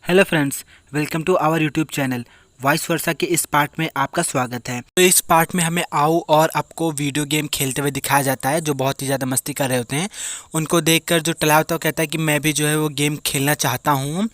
Hello friends, welcome to our YouTube channel. Vice versa के इस part में आपका स्वागत है। तो इस पार्ट में हमें आओ और आपको वीडियो गेम खेलते हुए दिखाया जाता है जो बहुत ही ज़्यादा मस्ती कर रहे होते हैं। उनको देखकर जो टला होता है वो कहता है कि मैं भी जो है वो गेम खेलना चाहता हूँ।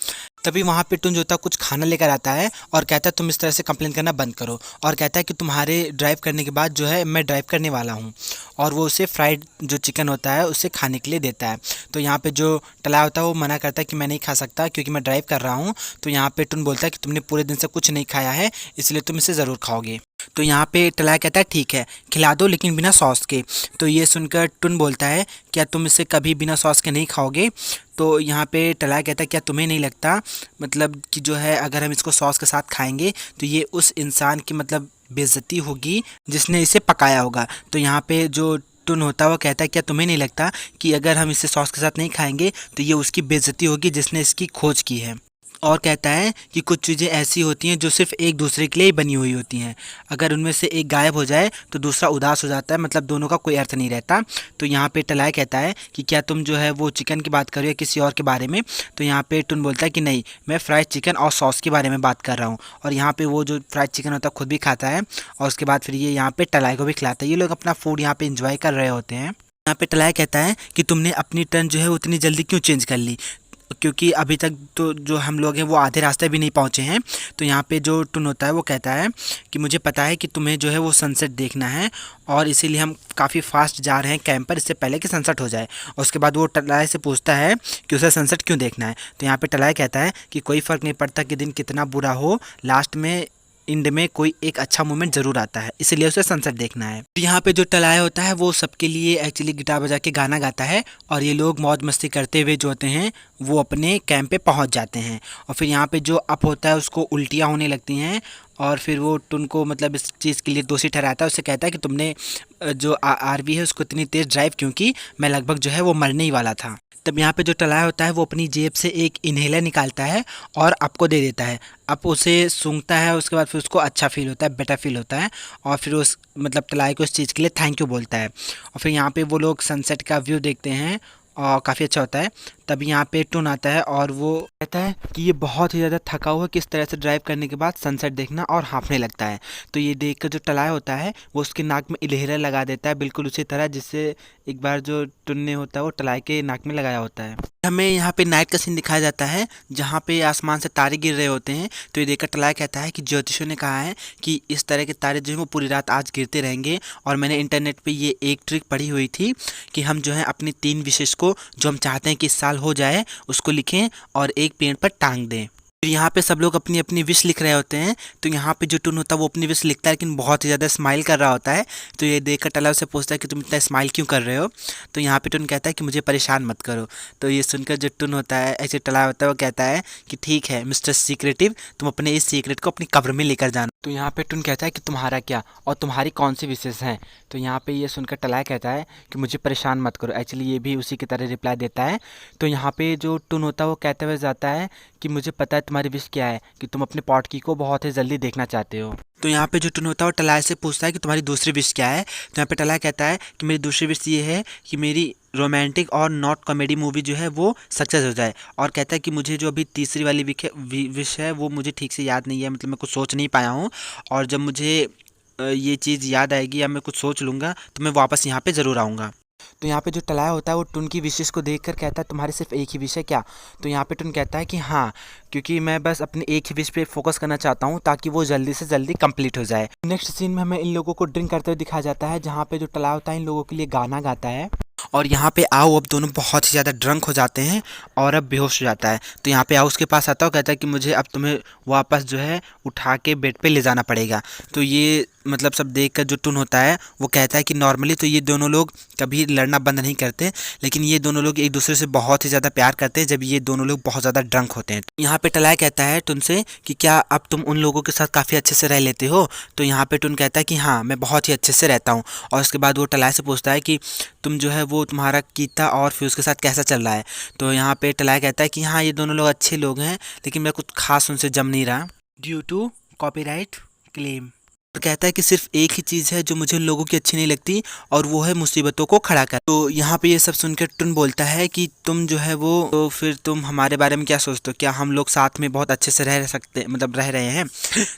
तभी वहाँ पे टुन जो होता है कुछ खाना लेकर आता है और कहता है तुम इस तरह से कंप्लेन करना बंद करो, और कहता है कि तुम्हारे ड्राइव करने के बाद जो है मैं ड्राइव करने वाला हूँ, और वो उसे फ्राइड जो चिकन होता है उसे खाने के लिए देता है। तो यहाँ पे जो टला होता है वो मना करता है कि मैं नहीं खा सकता क्योंकि मैं ड्राइव कर रहा हूँ। तो यहाँ पे टुन बोलता है कि तुमने पूरे दिन से कुछ नहीं खाया है, इसलिए तुम इसे ज़रूर खाओगे। तो यहाँ पे टला कहता है ठीक है खिला दो, लेकिन बिना सॉस के। तो ये सुनकर टुन बोलता है क्या तुम इसे कभी बिना सॉस के नहीं खाओगे। तो यहाँ पे टला कहता है क्या तुम्हें नहीं लगता मतलब कि जो है अगर हम इसको सॉस के साथ खाएंगे तो ये उस इंसान की मतलब बेइज्जती होगी जिसने इसे पकाया होगा। तो यहाँ पे जो टुन होता है वो कहता है क्या तुम्हें नहीं लगता कि अगर हम इसे सॉस के साथ नहीं खाएंगे तो ये उसकी बेइज्जती होगी जिसने इसकी खोज की है। और कहता है कि कुछ चीज़ें ऐसी होती हैं जो सिर्फ एक दूसरे के लिए ही बनी हुई होती हैं, अगर उनमें से एक गायब हो जाए तो दूसरा उदास हो जाता है, मतलब दोनों का कोई अर्थ नहीं रहता। तो यहाँ पे टलाय कहता है कि क्या तुम जो है वो चिकन की बात कर रहे हो या किसी और के बारे में। तो यहाँ पे टुन बोलता है कि नहीं, मैं फ्राइड चिकन और सॉस के बारे में बात कर रहा हूँ। और यहाँ पे वो जो फ्राइड चिकन होता है खुद भी खाता है और उसके बाद फिर ये यहाँ पे टलाय को भी खिलाता है। ये लोग अपना फूड यहाँ पे इंजॉय कर रहे होते हैं। यहाँ पे टलाय कहता है कि तुमने अपनी टर्न जो है उतनी जल्दी क्यों चेंज कर ली, क्योंकि अभी तक तो जो हम लोग हैं वो आधे रास्ते भी नहीं पहुंचे हैं। तो यहाँ पे जो टुन होता है वो कहता है कि मुझे पता है कि तुम्हें जो है वो सनसेट देखना है और इसीलिए हम काफ़ी फास्ट जा रहे हैं कैंप पर, इससे पहले कि सनसेट हो जाए। और उसके बाद वो टलाय से पूछता है कि उसे सनसेट क्यों देखना है। तो यहाँ पे टलाय कहता है कि कोई फ़र्क नहीं पड़ता कि दिन कितना बुरा हो, लास्ट में इंड में कोई एक अच्छा मोमेंट ज़रूर आता है, इसलिए उसे सनसेट देखना है। तो यहाँ पे जो टलाय होता है वो सबके लिए एक्चुअली गिटार बजा के गाना गाता है और ये लोग मौज मस्ती करते हुए जो होते हैं वो अपने कैंप पे पहुँच जाते हैं। और फिर यहाँ पे जो अप होता है उसको उल्टियाँ होने लगती हैं और फिर वो टुन को मतलब इस चीज़ के लिए दोषी ठहराता है। उससे कहता है कि तुमने जो आरवी है उसको इतनी तेज़ ड्राइव क्यों की, मैं लगभग जो है वो मरने ही वाला था। तब यहाँ पे जो टलाय होता है वो अपनी जेब से एक इन्हेलर निकालता है और आपको दे देता है। आप उसे सूंघता है, उसके बाद फिर उसको अच्छा फील होता है, बेटर फील होता है, और फिर उस मतलब टलाय को इस चीज़ के लिए थैंक यू बोलता है। और फिर यहाँ पे वो लोग सनसेट का व्यू देखते हैं और काफ़ी अच्छा होता है। तभी यहाँ पे टुन आता है और वो कहता है कि ये बहुत ही ज़्यादा थका हुआ है, किस तरह से ड्राइव करने के बाद सनसेट देखना, और हाँफने लगता है। तो ये देख कर जो टलाय होता है वो उसके नाक में इन्हेलर लगा देता है, बिल्कुल उसी तरह जिससे एक बार जो टुन ने होता है वो टलाय के नाक में लगाया होता है। हमें यहाँ पे नाइट का सीन दिखाया जाता है जहाँ पे आसमान से तारे गिर रहे होते हैं। तो ये देखकर टलाय कहता है कि ज्योतिषियों ने कहा है कि इस तरह के तारे जो हैं वो पूरी रात आज गिरते रहेंगे, और मैंने इंटरनेट पे ये एक ट्रिक पढ़ी हुई थी कि हम जो है अपनी 3 विशेष को जो हम चाहते हैं कि इस साल हो जाए उसको लिखें और एक पेड़ पर टांग दें। फिर यहाँ पे सब लोग अपनी अपनी विश लिख रहे होते हैं। तो यहाँ पे जो टुन होता है वो अपनी विश लिखता है लेकिन बहुत ही ज़्यादा स्माइल कर रहा होता है। तो ये देखकर टला उससे पूछता है कि तुम इतना स्माइल क्यों कर रहे हो। तो यहाँ पे टुन कहता है कि मुझे परेशान मत करो। तो ये सुनकर जो टुन होता है ऐसे टला होता है वो कहता है कि ठीक है मिस्टर सीक्रेटिव, तुम अपने इस सीक्रेट को अपनी कब्र में लेकर जाना। तो यहाँ पे टुन कहता है कि तुम्हारा क्या और तुम्हारी कौन सी विशेष हैं। तो यहाँ पे ये सुनकर टलाय कहता है कि मुझे परेशान मत करो, एक्चुअली ये भी उसी की तरह रिप्लाई देता है। तो यहाँ पे जो टुन होता है वो कहते हुए जाता है कि मुझे पता है तुम्हारी विश क्या है, कि तुम अपने पॉटकी को बहुत ही जल्दी देखना चाहते हो। तो यहाँ पे जो टुन होता है वो टलाय से पूछता है कि तुम्हारी दूसरी विश क्या है। तो यहाँ पे टलाय कहता है कि मेरी दूसरी विश ये है कि मेरी रोमांटिक और नॉट कॉमेडी मूवी जो है वो सक्सेस हो जाए। और कहता है कि मुझे जो अभी तीसरी वाली विश है वो मुझे ठीक से याद नहीं है, मतलब मैं कुछ सोच नहीं पाया हूँ, और जब मुझे ये चीज़ याद आएगी या मैं कुछ सोच लूँगा तो मैं वापस यहाँ पे ज़रूर आऊँगा। तो यहाँ पे जो टलाया होता है वो टुन की विशेष को देखकर कहता है तुम्हारी सिर्फ एक ही विश है क्या। तो यहाँ पे टुन कहता है कि हाँ, क्योंकि मैं बस अपने एक ही विश पे फोकस करना चाहता हूँ ताकि वो जल्दी से जल्दी कंप्लीट हो जाए। नेक्स्ट सीन में हमें इन लोगों को ड्रिंक करते हुए दिखाया जाता है जहाँ पे जो टलाया होता है इन लोगों के लिए गाना गाता है। और यहाँ पे आओ अब दोनों बहुत ही ज़्यादा ड्रंक हो जाते हैं और अब बेहोश हो जाता है। तो यहाँ पे आओ उसके पास आता है, कहता है कि मुझे अब तुम्हें वापस जो है उठा के बेड पे ले जाना पड़ेगा। तो ये मतलब सब देख कर जो टुन होता है वो कहता है कि नॉर्मली तो ये दोनों लोग कभी लड़ना बंद नहीं करते, लेकिन ये दोनों लोग एक दूसरे से बहुत ही ज़्यादा प्यार करते हैं जब ये दोनों लोग बहुत ज़्यादा ड्रंक होते हैं। यहाँ पे टलाय कहता है टुन से कि क्या अब तुम उन लोगों के साथ काफ़ी अच्छे से रह लेते हो। तो यहाँ पे टुन कहता है कि हाँ, मैं बहुत ही अच्छे से रहता हूँ। और उसके बाद वो टलाय से पूछता है कि तुम जो है वो तुम्हारा कीता और फिर उसके साथ कैसा चल रहा है। तो यहाँ पे टलाय कहता है कि हाँ, ये दोनों लोग अच्छे लोग हैं लेकिन मैं कुछ खास उनसे जम नहीं रहा ड्यू टू कॉपीराइट क्लेम। और कहता है कि सिर्फ एक ही चीज़ है जो मुझे उन लोगों की अच्छी नहीं लगती, और वो है मुसीबतों को खड़ा कर। तो यहाँ पे ये सब सुनकर टुन बोलता है कि तुम जो है वो, तो फिर तुम हमारे बारे में क्या सोचते हो, क्या हम लोग साथ में बहुत अच्छे से रह सकते, मतलब रह रहे हैं।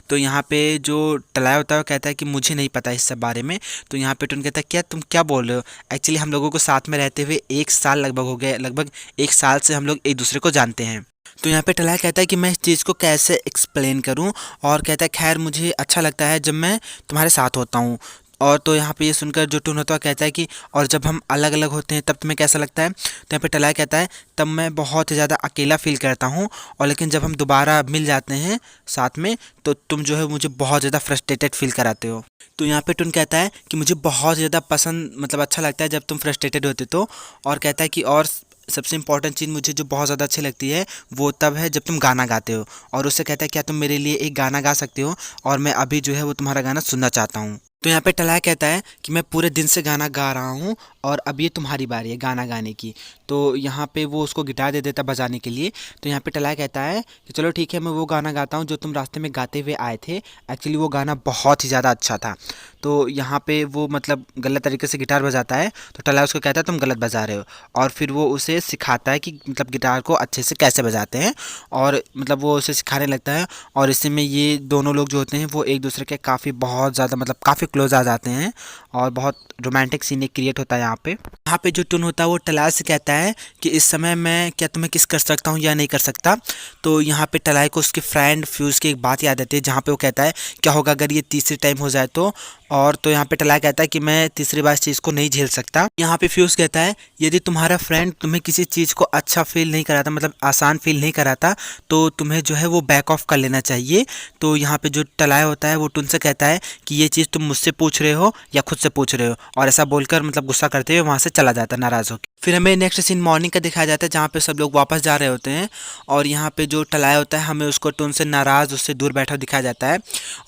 तो यहाँ पे जो टलाया होता है वो कहता है कि मुझे नहीं पता इस सब बारे में। तो यहाँ पे टुन कहता है क्या तुम क्या बोल रहे हो, एक्चुअली हम लोगों को साथ में रहते हुए 1 साल लगभग हो गए, लगभग 1 साल से हम लोग एक दूसरे को जानते हैं। तो यहाँ पे टलाया कहता है कि मैं इस चीज़ को कैसे एक्सप्लेन करूँ, और कहता है खैर मुझे अच्छा लगता है जब मैं तुम्हारे साथ होता हूँ। और तो यहाँ पे ये सुनकर जो टुन होता है कहता है कि और जब हम अलग अलग होते हैं तब तुम्हें कैसा लगता है। तो यहाँ पे टलाया कहता है तब मैं बहुत ही ज़्यादा अकेला फील करता हूँ, और लेकिन जब हम दोबारा मिल जाते हैं साथ में तो तुम जो है मुझे बहुत ज़्यादा फ्रस्ट्रेटेड फील कराते हो। तो यहाँ पे टुन कहता है कि मुझे बहुत ज़्यादा पसंद, मतलब अच्छा लगता है जब तुम फ्रस्ट्रेटेड होते तो। और कहता है कि और सबसे इंपॉर्टेंट चीज़ मुझे जो बहुत ज़्यादा अच्छी लगती है वो तब है जब तुम गाना गाते हो। और उससे कहता है क्या तुम मेरे लिए एक गाना गा सकते हो, और मैं अभी जो है वो तुम्हारा गाना सुनना चाहता हूँ। तो यहाँ पे टलाया कहता है कि मैं पूरे दिन से गाना गा रहा हूँ और अब ये तुम्हारी बारी है गाना गाने की। तो यहाँ पे वो उसको गिटार दे देता बजाने के लिए। तो यहाँ पे टलाया कहता है कि चलो ठीक है मैं वो गाना गाता हूँ जो तुम रास्ते में गाते हुए आए थे। एक्चुअली वो गाना बहुत ही ज़्यादा अच्छा था। तो यहाँ पे वो मतलब गलत तरीके से गिटार बजाता है, तो टलाया उसको कहता है तुम गलत बजा रहे हो, और फिर वो उसे सिखाता है कि मतलब गिटार को अच्छे से कैसे बजाते हैं, और मतलब वो उसे सिखाने लगता है। और इसी में ये दोनों लोग जो होते हैं वो एक दूसरे के काफ़ी बहुत ज़्यादा मतलब काफ़ी क्लोज आ जाते हैं, और बहुत रोमांटिक सीन एक क्रिएट होता है यहाँ पे। यहाँ पे जो टुन होता है वो टलाया से कहता है कि इस समय मैं क्या तुम्हें किस कर सकता हूँ या नहीं कर सकता। तो यहाँ पे टलाया को उसके फ्रेंड फ्यूज़ की एक बात याद आती है, जहाँ पे वो कहता है क्या होगा अगर ये तीसरी टाइम हो जाए तो। और तो यहाँ पे टलाया कहता है कि मैं तीसरी बार इस चीज़ को नहीं झेल सकता। यहाँ पे फ्यूज़ कहता है यदि तुम्हारा फ्रेंड तुम्हें किसी चीज़ को अच्छा फील नहीं कराता, मतलब आसान फील नहीं कराता, तो तुम्हें जो है वो बैक ऑफ कर लेना चाहिए। तो यहाँ पे जो टलाया होता है वो टुन से कहता है कि ये चीज़ तुम मुझसे पूछ रहे हो या खुद से पूछ रहे हो, और ऐसा बोलकर मतलब गुस्सा करते हुए वहाँ से चला जाता है नाराज़ होकर। फिर हमें नेक्स्ट सीन मॉर्निंग का दिखाया जाता है जहाँ पे सब लोग वापस जा रहे होते हैं, और यहाँ पे जो टलाया होता है हमें उसको टुन से नाराज़, उससे दूर बैठा दिखाया जाता है।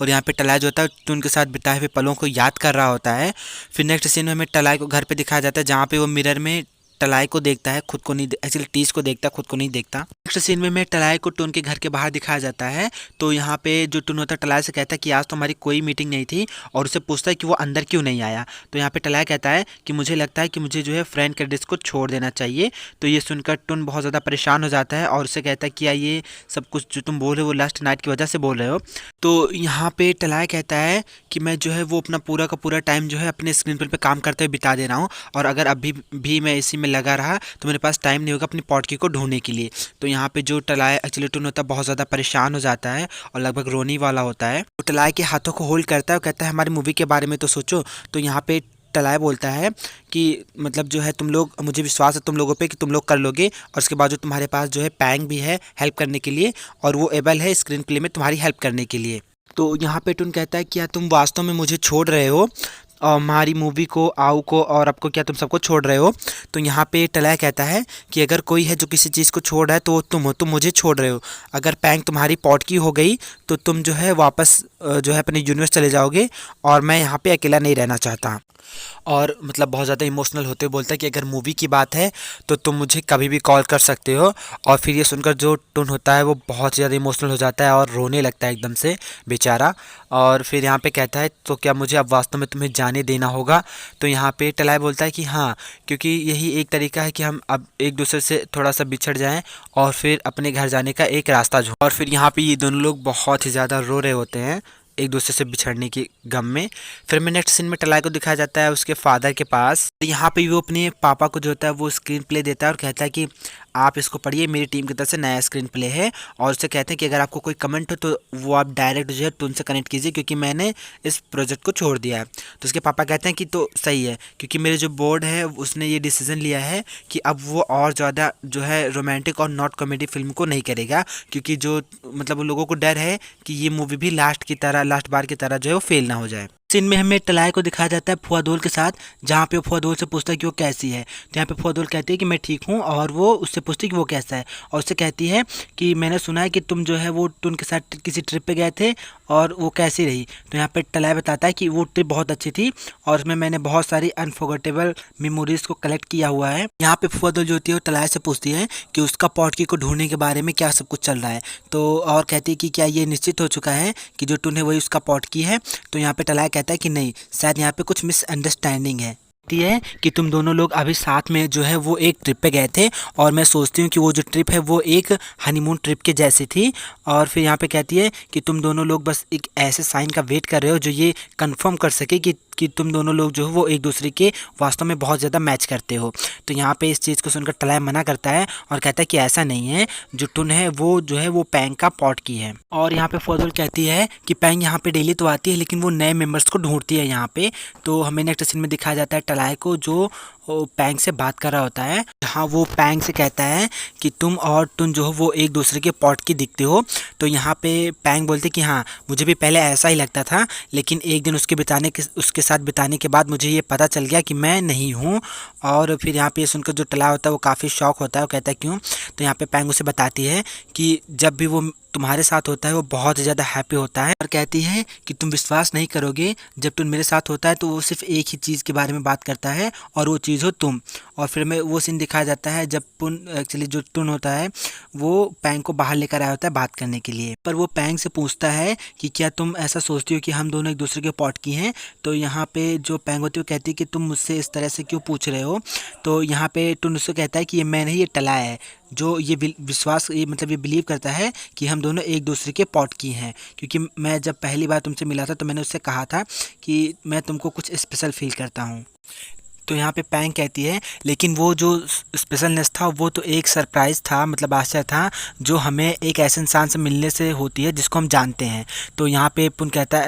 और यहाँ पे टलाया जो होता है टुन के साथ बिताए हुए पलों को याद कर रहा होता है। फिर नेक्स्ट सीन में हमें टलाया को घर पे दिखाया जाता है जहाँ पे वो मिरर में टलाई को देखता है, खुद को नहीं, एक्चुअली टीज को देखता है, खुद को नहीं देखता। नेक्स्ट सीन में मैं टलाई को टुन के घर के बाहर दिखाया जाता है। तो यहाँ पे जो टुन होता है टलाई से कहता है कि आज तो हमारी कोई मीटिंग नहीं थी, और उससे पूछता है कि वो अंदर क्यों नहीं आया। तो यहाँ पे टलाई कहता है कि मुझे लगता है कि मुझे जो है फ्रेंड क्रेडिट्स को छोड़ देना चाहिए। तो ये सुनकर टुन बहुत ज़्यादा परेशान हो जाता है और उससे कहता है कि ये सब कुछ जो तुम बोल रहे हो वो लास्ट नाइट की वजह से बोल रहे हो। तो यहाँ पे टलाई कहता है कि मैं जो है वो अपना पूरा का पूरा टाइम जो है अपने स्क्रीन प्ले पे काम करते हुए बिता दे रहा हूँ, और अगर अभी भी मैं इसी में लगा रहा तो मेरे पास टाइम नहीं होगा अपनी पॉटकी को ढूंढने के लिए। तो यहाँ पे जो टलाई एक्चुअली टुन होता है बहुत ज़्यादा परेशान हो जाता है और लगभग रोने वाला होता है। तो टलाई के हाथों को होल्ड करता है और कहता है हमारी मूवी के बारे में तो सोचो। तो यहाँ पे टलाई बोलता है कि मतलब जो है तुम लोग, मुझे विश्वास है तुम लोगों पे कि तुम लोग कर लोगे, और उसके बाद जो तुम्हारे पास जो है पैंग भी है हेल्प करने के लिए, और वो एबल है स्क्रीन प्ले में तुम्हारी हेल्प करने के लिए। तो यहाँ पे टुन कहता है क्या तुम वास्तव में मुझे छोड़ रहे हो, और हमारी मूवी को, आऊ को और आपको, क्या तुम सबको छोड़ रहे हो। तो यहाँ पे टलाया कहता है कि अगर कोई है जो किसी चीज़ को छोड़ रहा है तो वो तुम हो, तुम मुझे छोड़ रहे हो। अगर पैंग तुम्हारी पॉटकी हो गई तो तुम जो है वापस जो है अपने यूनिवर्स चले जाओगे, और मैं यहाँ पे अकेला नहीं रहना चाहता। और मतलब बहुत ज़्यादा इमोशनल होते हुए बोलता है कि अगर मूवी की बात है तो तुम मुझे कभी भी कॉल कर सकते हो। और फिर ये सुनकर जो टुन होता है वो बहुत ज़्यादा इमोशनल हो जाता है और रोने लगता है एकदम से बेचारा। और फिर यहाँ पे कहता है तो क्या मुझे अब वास्तव में तुम्हें जाने देना होगा। तो यहाँ पे टलाई बोलता है कि हाँ, क्योंकि यही एक तरीका है कि हम अब एक दूसरे से थोड़ा सा बिछड़ जाएं और फिर अपने घर जाने का एक रास्ता जो। और फिर यहाँ पे ये दोनों लोग बहुत ही ज़्यादा रो रहे होते हैं एक दूसरे से बिछड़ने की गम में। फिर हमें नेक्स्ट सीन में टलाई को दिखाया जाता है उसके फादर के पास। यहाँ पे वो अपने पापा को जो होता है वो स्क्रीन प्ले देता है और कहता है कि आप इसको पढ़िए, मेरी टीम की तरफ से नया स्क्रीन प्ले है। और उससे कहते हैं कि अगर आपको कोई कमेंट हो तो वो आप डायरेक्ट जो है टुन से कनेक्ट कीजिए, क्योंकि मैंने इस प्रोजेक्ट को छोड़ दिया है। तो उसके पापा कहते हैं कि तो सही है, क्योंकि मेरे जो बोर्ड है उसने ये डिसीजन लिया है कि अब वो और ज़्यादा जो है रोमांटिक और नॉट कॉमेडी फिल्म को नहीं करेगा, क्योंकि जो मतलब उन लोगों को डर है कि ये मूवी भी लास्ट बार की तरह जो है वो फेल ना हो जाए। सीन में हमें टलाई को दिखाया जाता है फुआदोल के साथ, जहाँ पे वो फुआदोल से पूछता है कि वो कैसी है। तो यहाँ पे फुआदोल कहती है कि मैं ठीक हूँ, और वो उससे पूछती है कि वो कैसा है, और उससे कहती है कि मैंने सुना है कि तुम जो है वो टुन के साथ किसी ट्रिप पे गए थे और वो कैसी रही। तो यहाँ पे टलाई बताता है कि वो ट्रिप बहुत अच्छी थी और उसमें मैंने बहुत सारी अनफॉरगेटेबल मेमोरीज को कलेक्ट किया हुआ है। यहाँ पे फुआदोल जो होती है वो टलाई से पूछती है कि उसका पॉटकी को ढूंढने के बारे में क्या सब कुछ चल रहा है। तो और कहती है कि क्या ये निश्चित हो चुका है कि जो टुन है वही उसका पॉटकी है। तो यहाँ पे टलाई कहता है कि नहीं, शायद यहाँ पे कुछ मिसअंडरस्टैंडिंग है। है कि तुम दोनों लोग अभी साथ में जो है वो एक ट्रिप पे गए थे, और मैं सोचती हूँ कि वो जो ट्रिप है वो एक हनीमून ट्रिप के जैसी थी। और फिर यहाँ पे कहती है कि तुम दोनों लोग बस एक ऐसे साइन का वेट कर रहे हो जो ये कंफर्म कर सके कि तुम दोनों लोग जो है वो एक दूसरे के वास्तव में बहुत ज़्यादा मैच करते हो। तो यहाँ पे इस चीज़ को सुनकर टलाई मना करता है और कहता है कि ऐसा नहीं है, जो टुन है वो जो है वो पैंग का पॉट की है। और यहाँ पे फॉदल कहती है कि पैंग यहाँ पे डेली तो आती है लेकिन वो नए मेंबर्स को ढूंढती है यहाँ पे। तो हमें नेक्स्ट सीन में दिखाया जाता है टलाई को जो पैंग से बात कर रहा होता है, जहाँ वो पैंग से कहता है कि तुम और टुन जो हो वो एक दूसरे के पॉट की दिखते हो। तो यहाँ पे पैंग बोलते कि हाँ, मुझे भी पहले ऐसा ही लगता था, लेकिन एक दिन उसके साथ बिताने के बाद मुझे ये पता चल गया कि मैं नहीं हूँ। और फिर यहाँ पे सुनकर जो टलाई होता है वो काफ़ी शॉक होता है। वो कहता है क्यों? तो यहाँ पे पैंग उसे बताती है कि जब भी वो तुम्हारे साथ होता है वो बहुत ज़्यादा हैप्पी होता है, और कहती है कि तुम विश्वास नहीं करोगे, जब टुन मेरे साथ होता है तो वो सिर्फ एक ही चीज़ के बारे में बात करता है और वो चीज़ हो तुम। और फिर में वो सीन दिखाया जाता है जब एक्चुअली जो टुन होता है वो पैंग को बाहर लेकर आया होता है बात करने के लिए, पर वो पैंग से पूछता है कि क्या तुम ऐसा सोचती हो कि हम दोनों एक दूसरे के पॉट की हैं। तो यहाँ पे जो पैंग होती है वो कहती है कि तुम मुझसे इस तरह से क्यों पूछ रहे हो। तो यहाँ पे टुन उससे कहता है कि ये मैं नहीं, ये टलाई है जो ये विश्वास ये मतलब ये बिलीव करता है कि हम दोनों एक दूसरे के पॉट की हैं। क्योंकि मैं जब पहली बार तुमसे मिला था तो मैंने उससे कहा था कि मैं तुमको कुछ स्पेशल फील करता हूँ। तो यहाँ पे पैंग कहती है लेकिन वो जो स्पेशलनेस था वो तो एक सरप्राइज़ था, मतलब आश्चर्य था जो हमें एक ऐसे इंसान से मिलने से होती है जिसको हम जानते हैं। तो यहाँ पे टुन कहता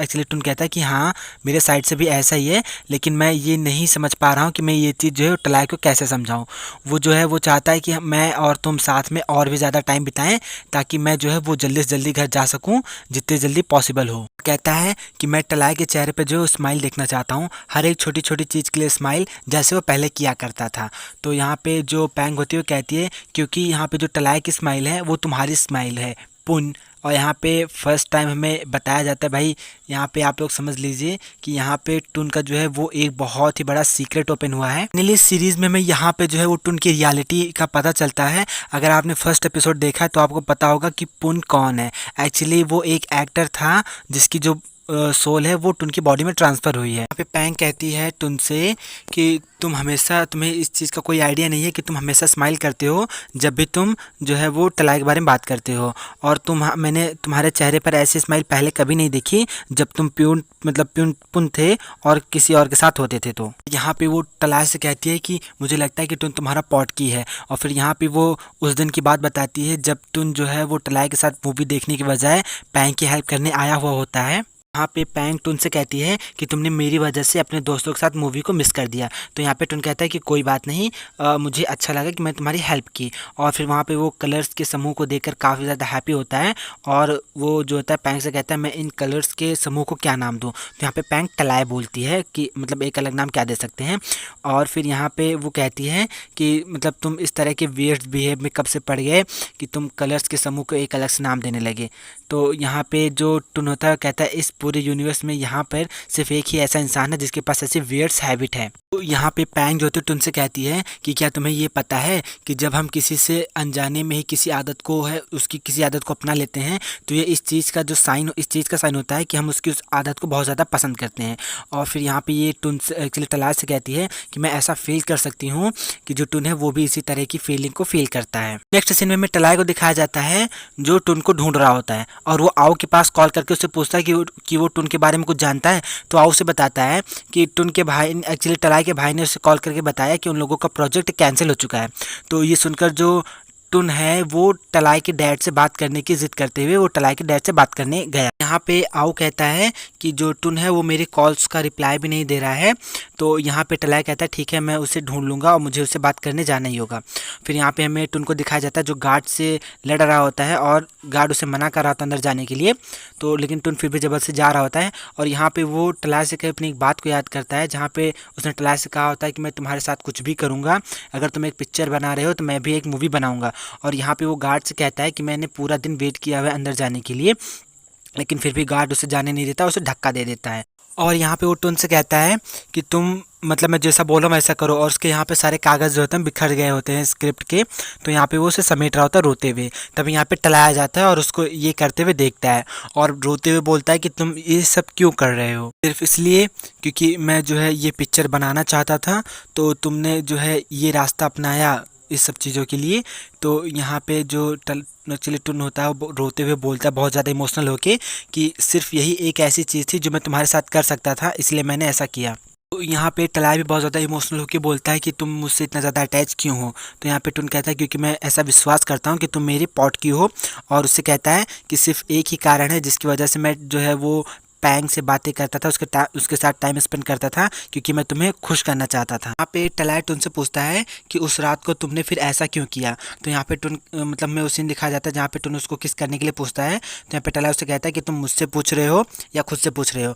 है कि हाँ, मेरे साइड से भी ऐसा ही है, लेकिन मैं ये नहीं समझ पा रहा हूँ कि मैं ये चीज़ जो है टलाई को कैसे समझाऊँ। वो जो है वो चाहता है कि मैं और तुम साथ में और भी ज़्यादा टाइम बिताएं ताकि मैं जो है वो जल्दी से जल्दी घर जा सकूँ, जितनी जल्दी पॉसिबल हो। कहता है कि मैं टलाई के चेहरे पे जो स्माइल देखना चाहता हूँ, हर एक छोटी छोटी चीज़ के लिए स्माइल, जैसे वो पहले किया करता था। तो यहाँ पे जो पैंग होती है वो कहती है क्योंकि यहाँ पे जो टलाई की स्माइल है वो तुम्हारी स्माइल है पुन। और यहाँ पे फर्स्ट टाइम हमें बताया जाता है, भाई यहाँ पे आप लोग समझ लीजिए कि यहाँ पे टुन का जो है वो एक बहुत ही बड़ा सीक्रेट ओपन हुआ है। फाइनली सीरीज में हमें यहाँ पे जो है वो टुन की रियलिटी का पता चलता है। अगर आपने फर्स्ट एपिसोड देखा है तो आपको पता होगा कि पुन कौन है। एक्चुअली वो एक एक्टर था जिसकी जो सोल है वो टुन की बॉडी में ट्रांसफ़र हुई है। यहाँ पे पैंग कहती है टुन से कि तुम्हें इस चीज़ का कोई आइडिया नहीं है कि तुम हमेशा स्माइल करते हो जब भी तुम जो है वो टलाई के बारे में बात करते हो, और मैंने तुम्हारे चेहरे पर ऐसी स्माइल पहले कभी नहीं देखी जब तुम पुन थे और किसी और के साथ होते थे। तो यहाँ पे वो टलाई से कहती है कि मुझे लगता है कि टुन तुम्हारा पॉट की है। और फिर यहाँ पे वो उस दिन की बात बताती है जब टुन जो है वो टलाई के साथ मूवी देखने के बजाय पैंग की हेल्प करने आया हुआ होता है। यहाँ पे पैंग टुन से कहती है कि तुमने मेरी वजह से अपने दोस्तों के साथ मूवी को मिस कर दिया। तो यहाँ पे टुन कहता है कि कोई बात नहीं, मुझे अच्छा लगा कि मैं तुम्हारी हेल्प की। और फिर वहाँ पे वो कलर्स के समूह को देखकर काफ़ी ज़्यादा हैप्पी होता है, और वो जो होता है पैंग से कहता है मैं इन कलर्स के समूह को क्या नाम दूँ। तो यहाँ पे पैंग टलाई बोलती है कि मतलब एक अलग नाम क्या दे सकते हैं। और फिर यहाँ पे वो कहती है कि मतलब तुम इस तरह के वियर्ड बिहेव में कब से पड़ गए कि तुम कलर्स के समूह को एक अलग से नाम देने लगे। तो यहाँ पे जो टुन होता है कहता है इस पूरे यूनिवर्स में यहाँ पर सिर्फ एक ही ऐसा इंसान है जिसके पास ऐसी वियर्ड्स हैबिट है। तो यहाँ पे पैंग जो होती है टुन से कहती है कि क्या तुम्हें ये पता है कि जब हम किसी से अनजाने में ही किसी आदत को अपना लेते हैं तो ये इस चीज़ का साइन होता है कि हम उसकी उस आदत को बहुत ज़्यादा पसंद करते हैं। और फिर यहाँ पे ये टुन से एक्चुअली टलाई से कहती है कि मैं ऐसा फील कर सकती हूँ कि जो टुन है वो भी इसी तरह की फीलिंग को फील करता है। नेक्स्ट सीन में टलाई को दिखाया जाता है जो टुन को ढूंढ रहा होता है, और वो आओ के पास कॉल करके उससे पूछता है कि वो टुन के बारे में कुछ जानता है। तो आओ से बताता है कि टुन के भाई एक्चुअली टलाई के भाई ने उससे कॉल करके बताया कि उन लोगों का प्रोजेक्ट कैंसिल हो चुका है। तो ये सुनकर जो टुन है वो टलाई के डैड से बात करने की जिद करते हुए वो टलाई के डैड से बात करने गया। यहाँ पे आओ कहता है कि जो टुन है वो मेरी कॉल्स का रिप्लाई भी नहीं दे रहा है। तो यहाँ पे टलाई कहता है ठीक है, मैं उसे ढूंढ लूँगा और मुझे उससे बात करने जाना ही होगा। फिर यहाँ पे हमें टुन को दिखाया जाता है जो गार्ड से लड़ रहा होता है और गार्ड उसे मना कर रहा होता है अंदर जाने के लिए, तो लेकिन टुन फिर भी ज़बरदस्ती जा रहा होता है। और यहाँ पे वो टलाय से अपनी एक बात को याद करता है, जहाँ पे उसने टलाय से कहा होता है कि मैं तुम्हारे साथ कुछ भी करूँगा, अगर तुम एक पिक्चर बना रहे हो तो मैं भी एक मूवी बनाऊँगा। और यहाँ पे वो गार्ड से कहता है कि मैंने पूरा दिन वेट किया हुआ है अंदर जाने के लिए, लेकिन फिर भी गार्ड उसे जाने नहीं देता, उसे धक्का दे देता है। और यहाँ पे वो टुन से कहता है कि तुम मतलब मैं जैसा बोल रहा हूँ वैसा करो। और उसके यहाँ पे सारे कागज़ जो होते हैं बिखर गए होते हैं स्क्रिप्ट के, तो यहाँ पे वो उसे समेट रहा होता है रोते हुए। तब यहाँ पे टलाया जाता है और उसको ये करते हुए देखता है और रोते हुए बोलता है कि तुम ये सब क्यों कर रहे हो? सिर्फ इसलिए क्योंकि मैं जो है ये पिक्चर बनाना चाहता था, तो तुमने जो है ये रास्ता अपनाया इस सब चीज़ों के लिए। तो यहाँ पे जो एक्चुअली टुन होता है वो रोते हुए बोलता है बहुत ज़्यादा इमोशनल होके कि सिर्फ यही एक ऐसी चीज़ थी जो मैं तुम्हारे साथ कर सकता था, इसलिए मैंने ऐसा किया। तो यहाँ पे टलाय भी बहुत ज़्यादा इमोशनल होके बोलता है कि तुम मुझसे इतना ज़्यादा अटैच क्यों हो? तो यहाँ पे टुन कहता है क्योंकि मैं ऐसा विश्वास करता हूँ कि तुम मेरी पॉट की हो। और उससे कहता है कि सिर्फ एक ही कारण है जिसकी वजह से मैं जो है वो पैंग से बातें करता था, उसके साथ टाइम स्पेंड करता था, क्योंकि मैं तुम्हें खुश करना चाहता था। यहाँ पे टलाय टुन से पूछता है कि उस रात को तुमने फिर ऐसा क्यों किया? तो यहाँ पे टुन मतलब में उस सीन दिखाया जाता है जहाँ पे टुन उसको किस करने के लिए पूछता है। तो यहाँ पे टलाय उससे कहता है कि तुम मुझसे पूछ रहे हो या खुद से पूछ रहे हो?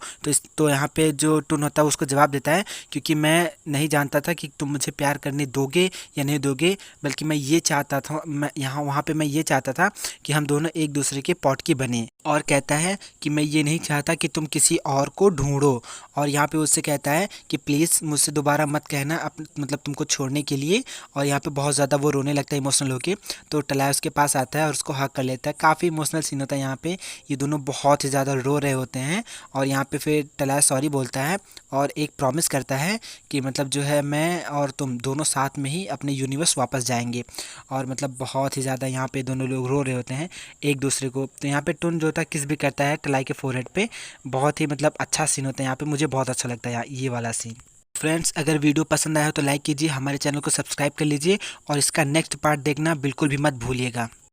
तो यहाँ पे जो टुन होता है उसको जवाब देता है क्योंकि मैं नहीं जानता था कि तुम मुझे प्यार करने दोगे या नहीं दोगे, बल्कि मैं ये चाहता था, मैं यहाँ वहाँ पे मैं ये चाहता था कि हम दोनों एक दूसरे के पॉट की बने। और कहता है कि मैं ये नहीं चाहता कि तुम किसी और को ढूंढो। और यहाँ पे उससे कहता है कि प्लीज़ मुझसे दोबारा मत कहना मतलब तुमको छोड़ने के लिए। और यहाँ पे बहुत ज़्यादा वो रोने लगता है इमोशनल होके। तो टलाय उसके पास आता है और उसको हक कर लेता है। काफ़ी इमोशनल सीन होता है यहाँ पे, ये दोनों बहुत ही ज़्यादा रो रहे होते हैं। और यहाँ पे फिर टलाय सॉरी बोलता है और एक प्रॉमिस करता है कि मतलब जो है मैं और तुम दोनों साथ में ही अपने यूनिवर्स वापस जाएंगे। और मतलब बहुत ही ज़्यादा यहाँ पे दोनों लोग रो रहे होते हैं एक दूसरे को। तो यहाँ पे टुन जो था किस भी करता है टलाई के फोरहेड पे, बहुत ही मतलब अच्छा सीन होता है यहाँ पे, मुझे बहुत अच्छा लगता है यहाँ ये वाला सीन। फ्रेंड्स, अगर वीडियो पसंद आया हो तो लाइक कीजिए, हमारे चैनल को सब्सक्राइब कर लीजिए और इसका नेक्स्ट पार्ट देखना बिल्कुल भी मत भूलिएगा।